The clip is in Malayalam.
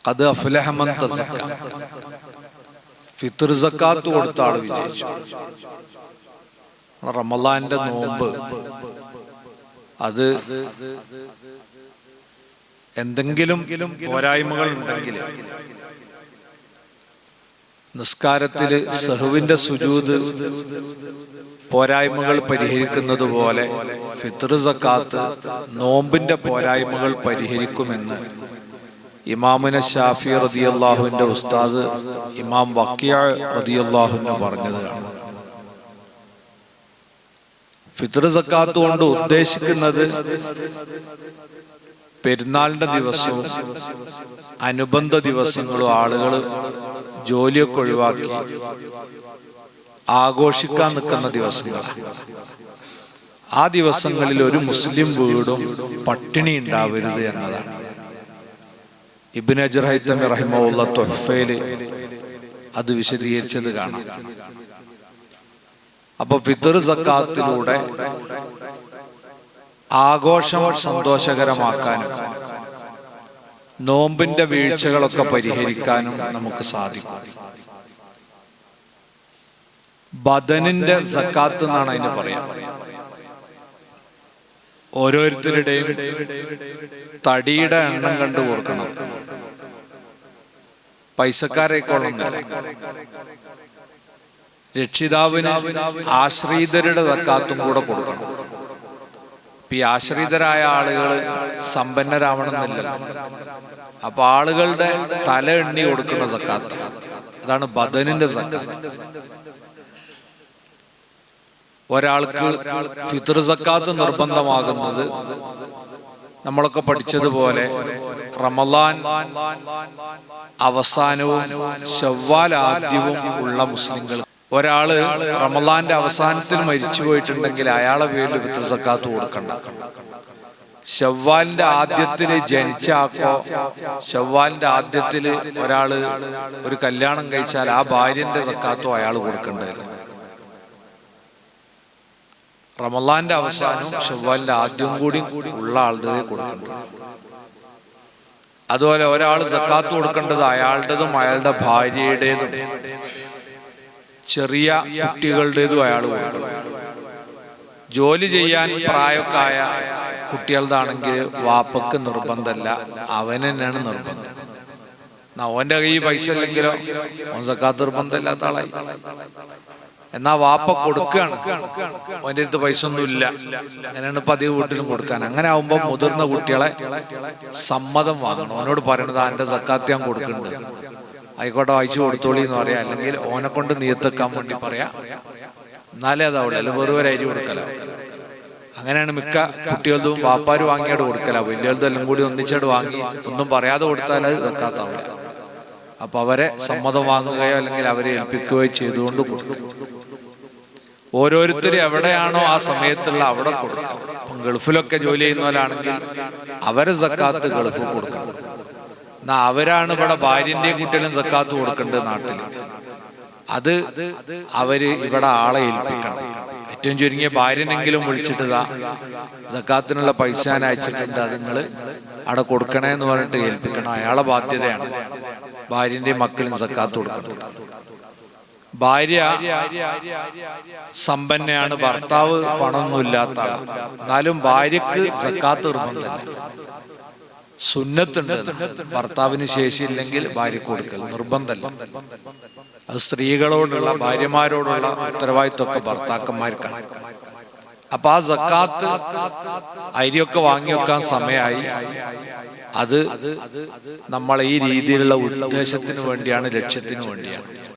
ഖദ് അഫ്ലഹ മൻ തസക്ക, ഫിത്ർ സക്കാത്ത് കൊടുത്ത ആൾ വിജയിച്ചു. റമളാന്റെ നോമ്പ് അത് എന്തെങ്കിലും പോരായ്മകൾ ഉണ്ടെങ്കിൽ നിസ്കാരത്തില് സഹ്വിന്റെ സുജൂദ് പോരായ്മകൾ പരിഹരിക്കുന്നത് പോലെ ഫിത്ർ സക്കാത്ത് നോമ്പിന്റെ പോരായ്മകൾ പരിഹരിക്കുമെന്ന് ഇമാമുന ഷാഫി റളിയല്ലാഹുവിന്റെ ഉസ്താദ് ഇമാം വക്കിയ റളിയല്ലാഹു പറഞ്ഞതാണ്. ഫിത്ർ സക്കാത്ത് കൊണ്ട് ഉദ്ദേശിക്കുന്നത് പെരുന്നാളിന്റെ ദിവസവും അനുബന്ധ ദിവസങ്ങളും ആളുകൾ ജോലിയൊക്കെ ഒഴിവാക്കി ആഘോഷിക്കാൻ നിൽക്കുന്ന ദിവസങ്ങളാണ്. ആ ദിവസങ്ങളിൽ ഒരു മുസ്ലിം വീടും പട്ടിണി ഉണ്ടാവരുത് എന്നതാണ് ഇബ്നു ഹജർ ഹൈതമി റഹിമഹുല്ലാഹ് തുഹ്ഫയിൽ അത് വിശദീകരിച്ചത് കാണാം. അപ്പൊ ഫിത്ർ സക്കാത്തിലൂടെ ആഘോഷം സന്തോഷകരമാക്കാനും നോമ്പിന്റെ വീഴ്ചകളൊക്കെ പരിഹരിക്കാനും നമുക്ക് സാധിക്കും. ബദനിന്റെ സക്കാത്ത് എന്നാണ് അതിന് പറയാം. ഓരോരുത്തരുടെയും തടിയുടെ എണ്ണം കണ്ടു കൊടുക്കണം. പൈസക്കാരെക്കൊള്ളുന്നില്ല. രക്ഷിതാവിന് ആശ്രിതരുടെ സക്കാത്തും കൂടെ കൊടുക്കണം. ഈ ആശ്രിതരായ ആളുകൾ സമ്പന്നരാവണമെന്നില്ലല്ലോ. അപ്പൊ ആളുകളുടെ തല എണ്ണി കൊടുക്കുന്ന സക്കാത്ത്, അതാണ് ബദനിന്റെ സക്കാത്ത്. ഒരാൾക്ക് ഫിത്ർ സക്കാത്ത് നിർബന്ധമാകുന്നത് നമ്മളൊക്കെ പഠിച്ചതുപോലെ റമളാൻ അവസാനവും ശവ്വാൽ ആദ്യവും ഉള്ള മുസ്ലിങ്ങൾ. ഒരാള് റമളാന്റെ അവസാനത്തിൽ മരിച്ചു പോയിട്ടുണ്ടെങ്കിൽ അയാളെ പേരിൽ ഫിത്ർ സക്കാത്ത് കൊടുക്കണ്ട. ശവ്വാലിന്റെ ആദ്യത്തില് ജനിച്ച ആക്കോ ശവ്വാലിന്റെ ആദ്യത്തില് ഒരാള് ഒരു കല്യാണം കഴിച്ചാൽ ആ ഭാര്യന്റെ സക്കാത്തോ അയാൾ കൊടുക്കേണ്ടതില്ല. റമളാന്റെ അവസാനവും ശവ്വാലിന്റെ ആദ്യവും കൂടി ഉള്ള ആളുടെ കൊടുക്കേണ്ടത്. അതുപോലെ ഒരാൾ സക്കാത്ത് കൊടുക്കേണ്ടത് അയാളുടേതും അയാളുടെ ഭാര്യയുടേതും ചെറിയ കുട്ടികളുടേതും അയാൾ കൊടുക്കണം. ജോലി ചെയ്യാൻ പ്രായമൊക്കെ ആയ കുട്ടികളുടെയാണെങ്കിൽ വാപ്പക്ക് നിർബന്ധമല്ല, അവൻ തന്നെയാണ് നിർബന്ധം. അവന്റെ കയ്യിൽ പൈസ ഇല്ലെങ്കിലോ അവൻ സക്കാത്ത് നിർബന്ധമില്ലാത്ത ആളായി. എന്നാ വാപ്പ കൊടുക്കുകയാണ്, അവൻ്റെ അടുത്ത് പൈസ ഒന്നും ഇല്ല. അങ്ങനെയാണ് പതിവ് വീട്ടിലും കൊടുക്കാൻ. അങ്ങനെ ആവുമ്പോ മുതിർന്ന കുട്ടികളെ സമ്മതം വാങ്ങണം. അവനോട് പറയണത് എന്റെ സക്കാത്ത് ഞാൻ കൊടുക്കുന്നുണ്ട്, ആയിക്കോട്ടെ വായിച്ചു കൊടുത്തോളി എന്ന് പറയാം. അല്ലെങ്കിൽ ഓനെ കൊണ്ട് നീയത്തെക്കാൻ വേണ്ടി പറയാം. എന്നാലേ അതാവുള്ളൂ. അല്ല വെറുതെ അരി കൊടുക്കല. അങ്ങനെയാണ് മിക്ക കുട്ടികളതും വാപ്പാര് വാങ്ങിയോട് കൊടുക്കല. വലിയതെല്ലാം കൂടി ഒന്നിച്ചോട് വാങ്ങി ഒന്നും പറയാതെ കൊടുത്താൽ അത് സക്കാത്താവില്ല. അപ്പൊ അവരെ സമ്മതം വാങ്ങുകയോ അല്ലെങ്കിൽ അവരെ ഏൽപ്പിക്കുകയോ ചെയ്തുകൊണ്ട് കൊടുക്കും. ഓരോരുത്തരും എവിടെയാണോ ആ സമയത്തുള്ള അവിടെ കൊടുക്കാം. ഇപ്പം ഗൾഫിലൊക്കെ ജോലി ചെയ്യുന്നവരാണെങ്കിൽ അവരെ സക്കാത്ത് ഗൾഫിൽ കൊടുക്കണം. എന്നാ അവരാണ് ഇവിടെ ഭാര്യന്റെയും കുട്ടികളും സക്കാത്ത് കൊടുക്കേണ്ടത് നാട്ടില്. അത് അവര് ഇവിടെ ആളെ ഏൽപ്പിക്കണം. ഏറ്റവും ചുരുങ്ങിയ ഭാര്യനെങ്കിലും വിളിച്ചിട്ടതാ സക്കാത്തിനുള്ള പൈസ ഞാൻ അയച്ചിട്ടുണ്ട്, അത് നിങ്ങള് അവിടെ കൊടുക്കണേ എന്ന് പറഞ്ഞിട്ട് ഏൽപ്പിക്കണം. അയാളെ ബാധ്യതയാണ് ഭാര്യന്റെയും മക്കളും സക്കാത്ത് കൊടുക്കണം. ഭാര്യ സമ്പന്നയാണ്, ഭർത്താവ് പണമൊന്നുമില്ലാത്ത ആളാണ്. എന്നാലും ഭാര്യക്ക് സക്കാത്ത് നിർബന്ധമില്ല, സുന്നത്തുണ്ട്. ഭർത്താവിന് ശേഷിയില്ലെങ്കിൽ ഭാര്യക്ക് കൊടുക്കൽ നിർബന്ധമല്ല. അത് സ്ത്രീകളോടുള്ള ഭാര്യമാരോടുള്ള ഉത്തരവാദിത്വമൊക്കെ ഭർത്താക്കന്മാർക്കാണ്. അപ്പൊ ആ സക്കാത്ത് അരിയൊക്കെ വാങ്ങി വെക്കാൻ സമയമായി. അത് നമ്മൾ ഈ രീതിയിലുള്ള ഉദ്ദേശത്തിന് വേണ്ടിയാണ്, ലക്ഷ്യത്തിന് വേണ്ടിയാണ്.